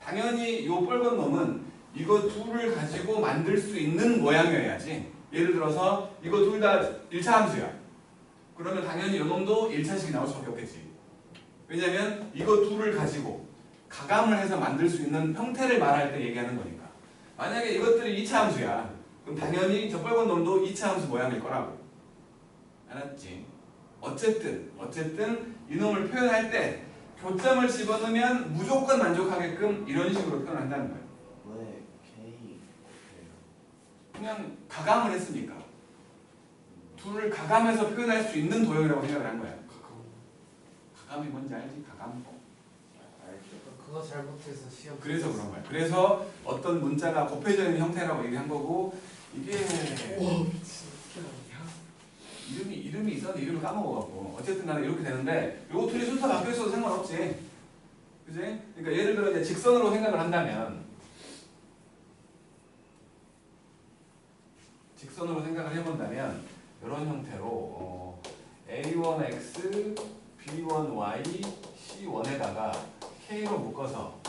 당연히 이 빨간 놈은 이거 둘을 가지고 만들 수 있는 모양이어야지. 예를 들어서 이거 둘 다 1차 함수야. 그러면 당연히 이 놈도 1차식이 나올 수밖에 없겠지. 왜냐면 이거 둘을 가지고 가감을 해서 만들 수 있는 형태를 말할 때 얘기하는 거니까. 만약에 이것들이 2차 함수야. 그럼 당연히 저 빨간 놈도 2차 함수 모양일 거라고. 알았지? 어쨌든 이놈을 표현할 때 교점을 집어넣으면 무조건 만족하게끔 이런 식으로 표현한다는 거예요. 왜 K 그냥 가감을 했으니까. 둘을 가감해서 표현할 수 있는 도형이라고 생각을 한 거야. 가감이 뭔지 알지? 가감. 알죠? 그거 잘못해서 시험. 그래서 그런 거야. 그래서 어떤 문자가 곱해져 있는 형태라고 얘기한 거고, 이게 와 미친 어떻게 알았냐? 이름이 있었는데 이름을 까먹어갖고 어쨌든 간에 이렇게 되는데 요 둘이 순서 바뀌어 있어도 상관없지. 그지? 그러니까 예를 들어 이제 직선으로 생각을 한다면 직선으로 생각을 해본다면 이런 형태로 A1X, B1Y, C1에다가 K로 묶어서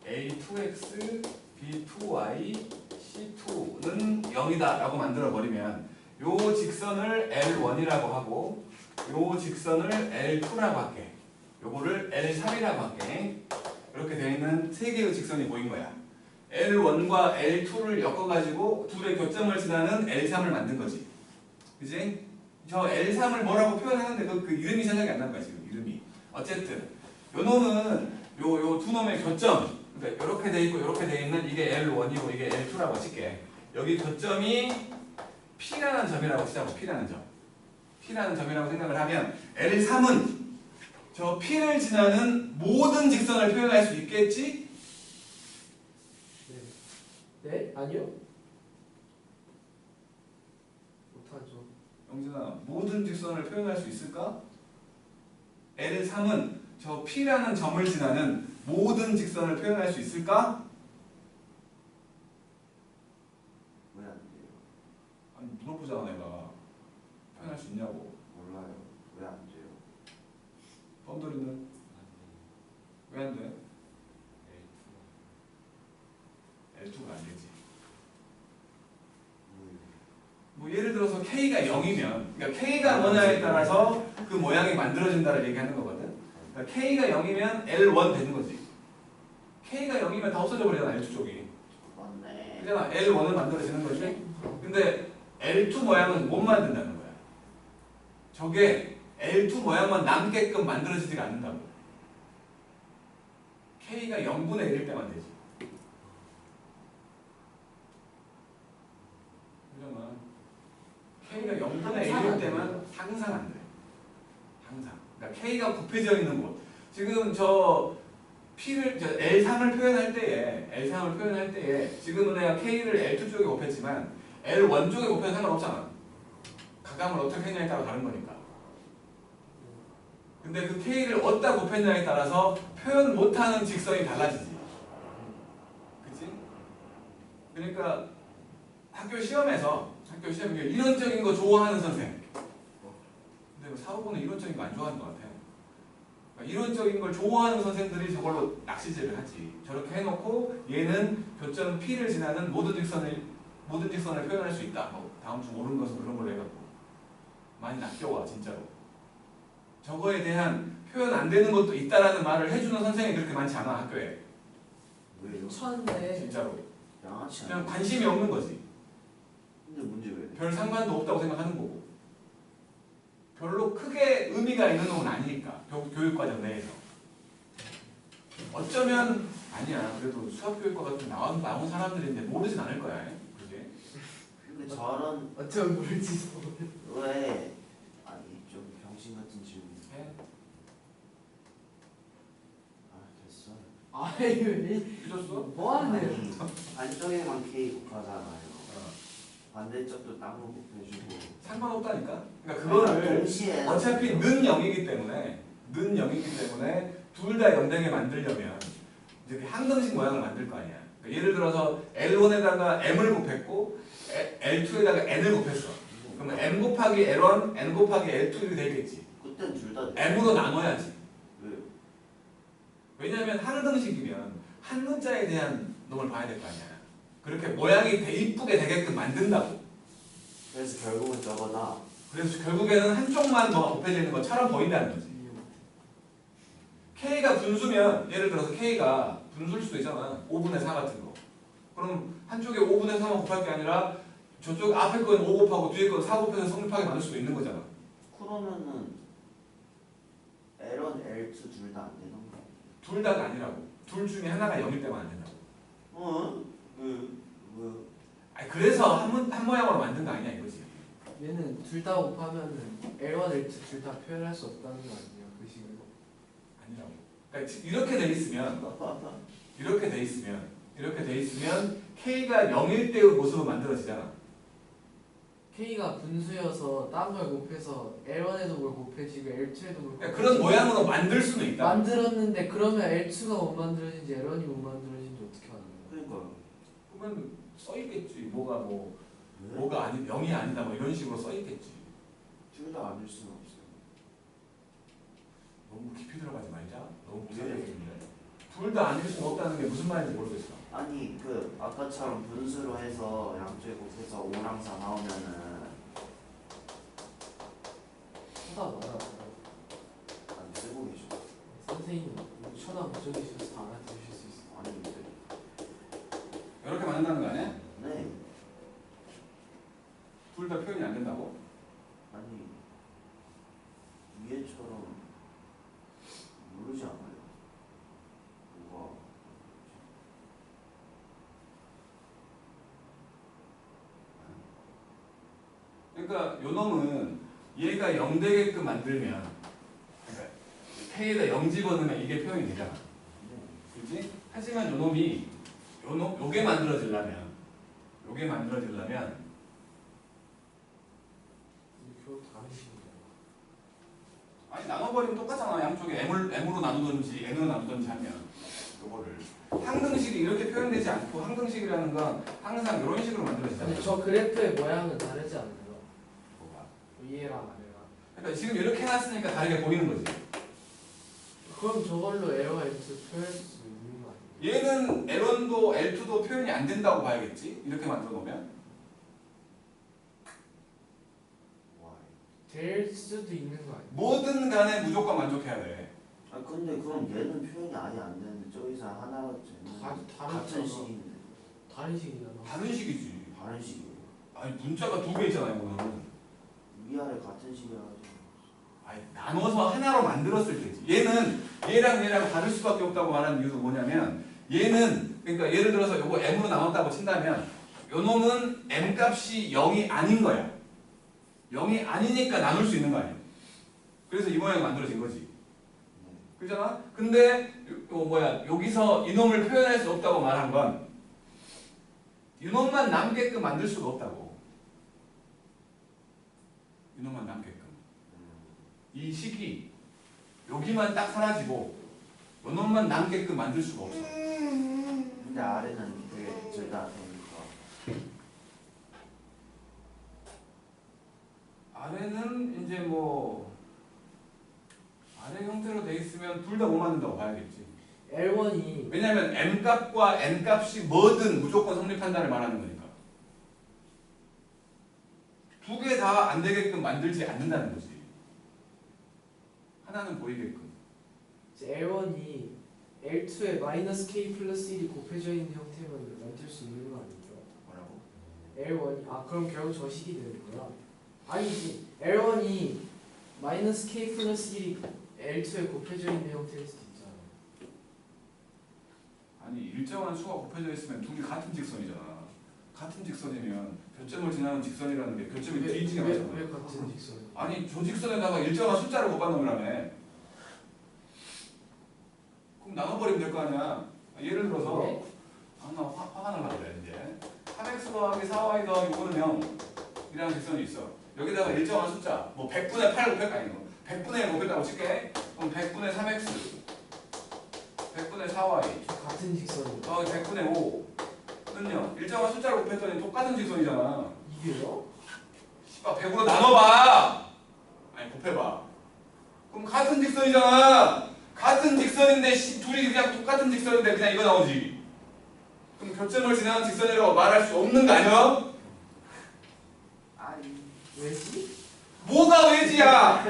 A2X, B2Y, C2는 0이다 라고 만들어 버리면 요 직선을 L1이라고 하고 요 직선을 L2라고 할게. 요거를 L3이라고 할게. 이렇게 되어 있는 세 개의 직선이 보인 거야. L1과 L2를 엮어가지고 둘의 교점을 지나는 L3을 만든 거지. 그지? 저 L3을 뭐라고 표현하는데 그 이름이 생각이 안 난 거야 지금 이름이. 어쨌든 요 놈은 요 두 놈의 교점, 그러니까 이렇게 돼 있고 이렇게 돼 있는 이게 L1이고 이게 L2라고 칠게. 여기 교점이 P라는 점이라고 치자고. P라는 점이라고 생각을 하면 L3은 저 P를 지나는 모든 직선을 표현할 수 있겠지? 네? 아니요? 못하죠. 영진아, 모든 직선을 표현할 수 있을까? L3은 저 P라는 점을 지나는 모든 직선을 표현할 수 있을까? 왜 안 돼요? 아니 물어보잖아 내가. 표현할 수 있냐고. 몰라요. 왜 안 돼요? 뻔돌이는 왜 안 돼? L2가 안 되지. 뭐 예를 들어서 K가 0이면 그러니까 K가 뭐냐에 따라서 그 모양이 만들어진다를 얘기하는 거거든. 그러니까 K가 0이면 L1 되는 거지. K가 0이면 다 없어져 버리잖아 L2 쪽이. 맞네. 그잖아. L1은 만들어지는 거지. 근데 L2 모양은 못 만든다는 거야. 저게 L2 모양만 남게끔 만들어지지가 않는다고. K가 0분의 1일 때만 되지. 그잖아. K가 0분의 1일 때만 항상 안 돼. 항상. 그러니까 K가 곱해져 있는 곳. 지금 저 P를 저 L3을 표현할 때에 지금은 내가 K를 L2 쪽에 곱했지만 L1 쪽에 곱해도 상관없잖아. 가감을 어떻게 했냐에 따라 다른 거니까. 근데 그 K를 어디다 곱했냐에 따라서 표현 못하는 직선이 달라지지. 그치? 그러니까 학교 시험에서 이론적인 거 좋아하는 선생. 근데 뭐 사고보는 이론적인 거 안 좋아하는 것 같아. 그러니까 이론적인 걸 좋아하는 선생들이 저걸로 낚시질을 하지. 저렇게 해놓고 얘는 교점 P를 지나는 모든 직선을 표현할 수 있다. 뭐 다음 주 옳은 것은 그런 걸로 해갖고 많이 낚여와 진짜로. 저거에 대한 표현 안 되는 것도 있다라는 말을 해주는 선생이 그렇게 많지 않아 학교에. 왜요? 천네. 진짜로. 양아치 그냥 아니야? 관심이 없는 거지. 근데 문제 왜? 별 상관도 없다고 생각하는 거고. 별로 크게 의미가 있는 건 아니니까 교육과정 내에서. 어쩌면 아니야. 그래도 수학교육과가 좀 나온 사람들인데 모르진 않을 거야. 그지? 근데 저런 어쩌면 모를지도. 왜 아니 좀 병신 같은 질문. 해. 아 됐어. 아유, 삐졌어? 뭐하네. 아니, 반쪽에만 K 곱하잖아요. 반대쪽도 땅으로 곱해주고. 상관없다니까. 그러니까 그거를 동시에 어차피 는 0이기 때문에 둘 다 0되게 만들려면 이제 항등식 모양을 만들 거 아니야. 그러니까 예를 들어서 L1에다가 M을 곱했고 L2에다가 N을 곱했어. 그러면 M 곱하기 L1, N 곱하기 L2 이렇게 되겠지. 그땐 둘 다 M으로 나눠야지. 왜? 왜냐하면 항등식이면 한 문자에 대한 놈을 봐야 될 거 아니야. 그렇게 모양이 이쁘게 되게끔 만든다고. 그래서 결국은 저거다. 그래서 결국에는 한쪽만 뭐가 곱해져 있는 것처럼 보인다는 거지. K가 분수면 예를 들어서 K가 분수일 수도 있잖아. 5분의 4 같은 거. 그럼 한쪽에 5분의 3만 곱할 게 아니라 저쪽 앞에 거는 5 곱하고 뒤에 거는 4 곱해서 성립하게 만들 수도 있는 거잖아. 그러면은 L1, L2 둘 다 안 되는 거. 둘 다가 아니라고. 둘 중에 하나가 0일 때만 안 된다고. 왜? 아니 그래서 한 모양으로 만든 거 아니냐 이거지. 얘는 둘 다 곱하면은 L1, L2 둘 다 표현할 수 없다는 거 아니에요? 그 식으로. 아니라고. 그러니까 이렇게 돼 있으면 K가 0일 때의 모습으로 만들어지잖아. K가 분수여서 딴 걸 곱해서 L1에도 뭘 곱해지고 L2에도 뭘 그러니까 그런 모양으로 만들 수는 있다. 만들었는데 그러면 L2가 못 만들어진지 L1이 못 만들어진지 어떻게 아는 거야? 그러니까 보면 써 있겠지. 왜? 뭐가 아니 0이 아니다 뭐 이런 식으로 써 있겠지. 둘 다 아닐 수는 없어요. 너무 깊이 들어가지 말자. 너무 왜? 무서워지는데. 둘 다 아닐 수 없다는 게 무슨 말인지 모르겠어. 아니 그 아까처럼 분수로 해서 양쪽에 곱해서 5랑 4 나오면은 쳐다 말아. 안 쓰고 계셔. 선생님 쳐다 보셔주셔서 다 알아들으실 수 있어. 아니 근데 이렇게 만든다는 거 아니야? 네 둘 다 표현이 안 된다고? 아니 위에처럼 모르지 않아요? 뭐가 그러니까 요 놈은 얘가 0 되게끔 만들면 그러니까 K에다 0 집어넣으면 이게 표현이 되잖아. 그렇지? 하지만 요 놈이 요게 만들어지려면 이거 다른 식이잖아. 아니 나눠버리면 똑같잖아. 양쪽에 M으로 나누든지 N으로 나누든지 하면 요거를 항등식이 이렇게 표현되지 않고 항등식이라는 건 항상 이런 식으로 만들어지잖아. 근데 저 그래프의 모양은 다르지 않나요? 뭐가? 위에랑 아래랑. 그러니까 지금 이렇게 해놨으니까 다르게 보이는 거지. 그럼 저걸로 L와 L2 표현할 수 있는 거 아니에요? 얘는 L1도 L2도 표현이 안 된다고 봐야겠지. 이렇게 만들어 놓으면. 와. 될 수도 있는 거 아니에요? 뭐든 간에 무조건 만족해야 돼. 아 근데 그럼 얘는 표현이 아예 안 되는데 저 이상 하나가 쟤는 같은 다르잖아. 식인데 다른 식이잖아. 다른 식이지. 다른 식이에요. 아니 문자가 2개 있잖아요. 이거는. 위아래 같은 식이라서 아니 나눠서 하나로 만들었을 때지. 얘는 얘랑 다를 수밖에 없다고 말하는 이유도 뭐냐면 얘는 그러니까 예를 들어서 요거 M으로 나눴다고 친다면 요 놈은 M 값이 0이 아닌 거야. 0이 아니니까 나눌 수 있는 거 아니야. 그래서 이 모양이 만들어진 거지. 그잖아? 근데 여기서 이놈을 표현할 수 없다고 말한 건 이놈만 남게끔 만들 수가 없다고. 이놈만 남게끔. 이 식이 여기만 딱 사라지고 이놈만 남게끔 만들 수가 없어. 근데 아래는 되게 절다 되니까. 아래는 이제 아래 형태로 돼 있으면 둘 다 못 만든다고 봐야겠지. L1이 왜냐면 m 값과 n 값이 뭐든 무조건 성립 판단을 말하는 거니까. 두 개 다 안 되게끔 만들지 않는다는 거지. 하나는 보이게끔. L1이 L2에 마이너스 K 플러스 1이 곱해져 있는 형태만 만들 수 있는 거 아니죠? 뭐라고? L1이 그럼 결국 저 식이 되는 거야? 아니지. L1이 마이너스 K 플러스 1이 L2에 곱해져 있는 형태일 수도 있잖아. 아니 일정한 수가 곱해져 있으면 두 개 같은 직선이잖아. 같은 직선이면 교점을 지나는 직선이라는 게 교점이 뒤지게 맞잖아. 왜 같은 직선? 아니 저 직선에다가 일정한 숫자를 곱한놈이라며. 그럼 나눠버리면 될 거 아니야. 예를 들어서 네? 나 화가 날라 그래 이제. 3x 더하기 4y 더하기 5는 0 이라는 직선이 있어. 여기다가 일정한 숫자 100분의 8 곱할 거 아니고 100분의 1 곱했다고 칠게. 그럼 100분의 3x 100분의 4y 같은 직선이. 더하기 100분의 5는요 일정한 숫자를 곱했더니 똑같은 직선이잖아. 이게요? 씨발 100으로 나눠봐. 아니 곱해봐. 그럼 같은 직선이잖아. 같은 직선인데 둘이 그냥 똑같은 직선인데 그냥 이거 나오지. 그럼 교점을 지나는 직선이라고 말할 수 없는 거 아니야? 아니. 왜지? 뭐가 왜지야?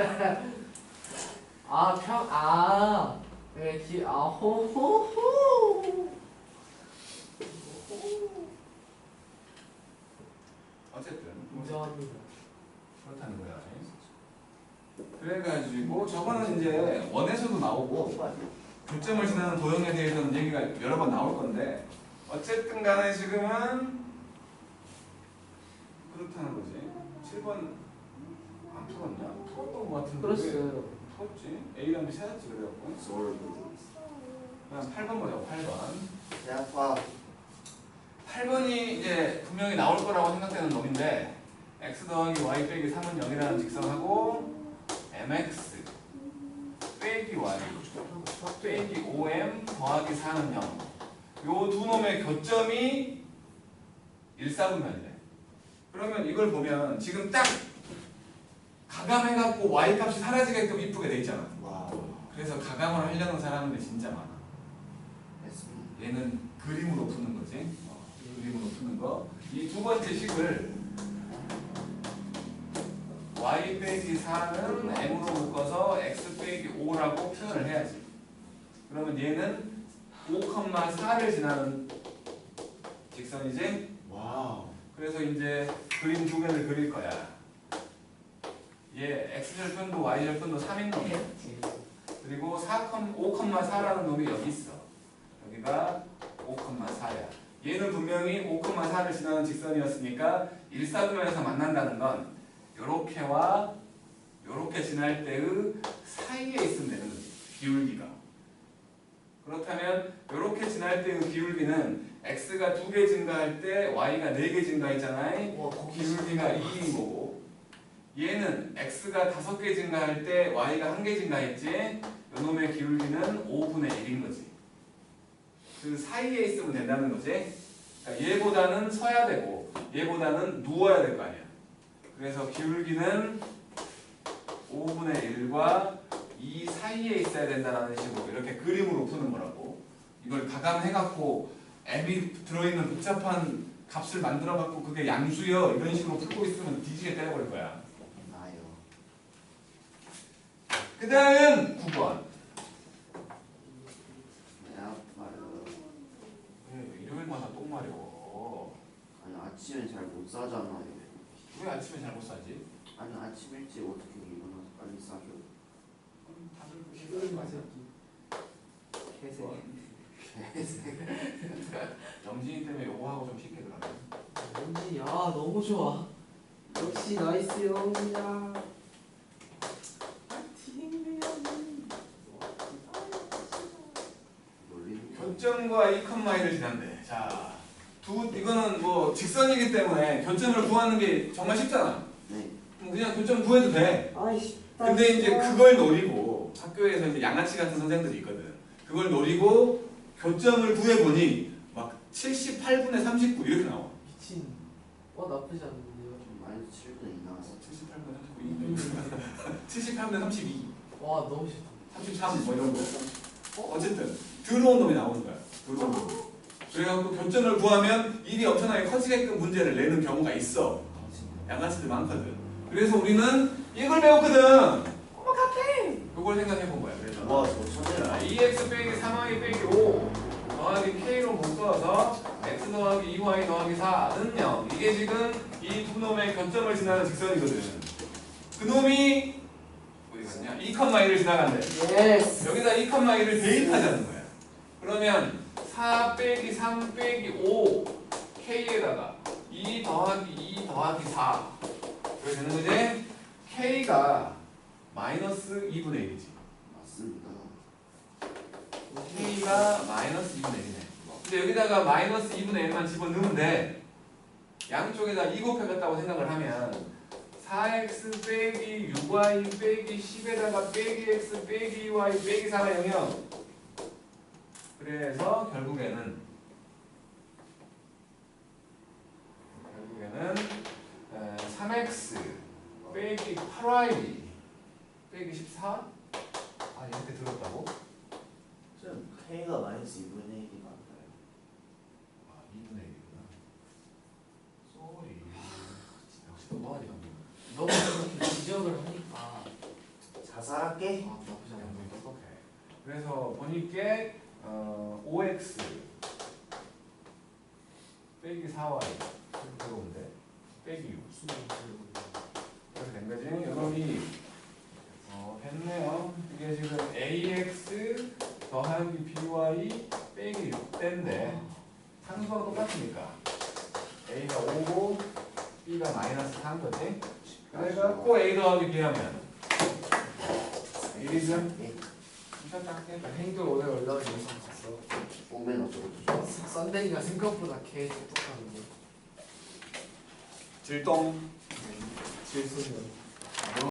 왜지? 호호호. 어쨌든 인정합니다. 그렇다는 거야. 그래가지고 저거는 이제 원에서도 나오고 교점을 지나는 도형에 대해서는 얘기가 여러 번 나올 건데 어쨌든 간에 지금은 그렇다는 거지. 7번 안 풀었냐? 풀었던 거 같은데 풀었어요. 풀었지? A랑 B 찾았지 그래갖고 솔브. 그냥 8번 보자고 8번 배 아파. 8번이 이제 분명히 나올 거라고 생각되는 놈인데 x 더하기 y 빼기 3은 0이라는 직선하고 mx 빼기 y 빼기 5m 더하기 4는 0. 요 두 놈의 교점이 1사분면이래. 그러면 이걸 보면 지금 딱 가감해갖고 y 값이 사라지게끔 이쁘게 돼 있잖아. 와. 그래서 가감을 하려는 사람들이 진짜 많아. 얘는 그림으로 푸는 거지. 그림으로 푸는 거. 이 두 번째 식을 y 빼기 4는 m으로 묶어서 x 빼기 5라고 표현을 해야지. 그러면 얘는 5,4를 지나는 직선이지? 와우. 그래서 이제 그림 두 개를 그릴 거야. 얘 x절편도 y절편도 3인 놈이야. 그리고 5,4라는 놈이 여기 있어. 여기가 5,4야. 얘는 분명히 5,4를 지나는 직선이었으니까 1사분면에서 만난다는 건 요렇게와 요렇게 지날 때의 사이에 있으면 되는 거지. 기울기가. 그렇다면 요렇게 지날 때의 기울기는 x가 2개 증가할 때 y가 4개 증가했잖아요. 기울기가 2인 거고 얘는 x가 5개 증가할 때 y가 1개 증가했지. 요놈의 기울기는 5분의 1인 거지. 그 사이에 있으면 된다는 거지. 그러니까 얘보다는 서야 되고 얘보다는 누워야 될 거 아니야. 그래서 기울기는 5분의 1과 이 사이에 있어야 된다는 식으로 이렇게 그림으로 푸는 거라고. 이걸 가감해갖고 m이 들어있는 복잡한 값을 만들어갖고 그게 양수여 이런 식으로 풀고 있으면 뒤지게 때려버릴 거야. 나요. 그 다음 9번. 배 아파요. 일요일마다 똥 마려워. 아니 아침에 잘 못 싸잖아요. 왜 아침에 잘 못 사지? 아니 아침 일찍 어떻게 일어나서 빨리 싸줘? 다들 개새끼. 개새끼. 영진이 때문에 요거 하고 좀 쉽게 들어가. 왠지 너무 좋아. 역시 나이스 영이야. 파이팅 영이. 놀리는 거. 교점과 2,1을 지난대. 자, 이거는 뭐 직선이기 때문에 교점을 구하는 게 정말 쉽잖아. 네. 그럼 그냥 교점 구해도 돼. 아이씨. 근데 이제 그걸 노리고 학교에서 이제 양아치 같은 선생들이 있거든. 그걸 노리고 교점을 구해보니 막 78분의 39 이렇게 나와. 미친. 나쁘지 않은데요. 좀 마이너스 7분의 2 나왔어. 78분의 39, 78분의 32, 와 너무 싫다. 33 뭐 이런 거. 어쨌든 들어온 놈이 나오는 거야. 들어온 놈. 그래갖고 교점을 구하면 일이 엄청나게 커지게끔 문제를 내는 경우가 있어. 양아치들 많거든. 그래서 우리는 이걸 배웠거든. 그걸 생각해 본 거야. 그래서 와, 저 천재라. 2x 빼기 3y 빼기 5 더하기 k로 묶어서 x 더하기 2y 더하기 4는 0. 이게 지금 이 두 놈의 교점을 지나는 직선이거든. 그 놈이 어디 갔냐? 2,1을 지나간대. 예스. 여기다 2,1을 대입하자는 거야. 그러면 4 빼기 3 빼기 5 k에다가 2 더하기 2 더하기 4 그렇게 되는 거지? k가 마이너스 2분의 1이지. 맞습니다. k가 마이너스 2분의 1이네. 근데 여기다가 마이너스 2분의 1만 집어넣으면 돼. 양쪽에다 2 곱해봤다고 생각을 하면 4x 빼기 6y 빼기 10에다가 빼기 x 빼기 2y 빼기 4가 0이요. 그래서 결국에는 3x 빼기 8y 빼기 14? 아 이렇게 들었다고? 좀 K가 마이너스 2분의 1이 맞나요? 아 2분의 1이구나. 쏘리. 역시 또 뭐하니 방금. 너무 그렇게 지적을 하니까. 자살할게. 나쁘지 않은데. 오케이. 그래서 보니까 5x 빼기 4y 이렇게 들어오는데 빼기 6 이렇게 된 거지. 이놈이 됐네요. 이게 지금 ax 더하기 by 빼기 6대인데 상수가 똑같으니까 a가 5고 b가 마이너스 4인 거지. 그래갖고 a 더하기 b 하면 1이죠. 예. 괜찮다. 행돌 오늘 올라온 영상 봤어. 오면 어쩌고저쩌고. 썬데이가 생각보다 개 똑똑하는데. 질동 질소년.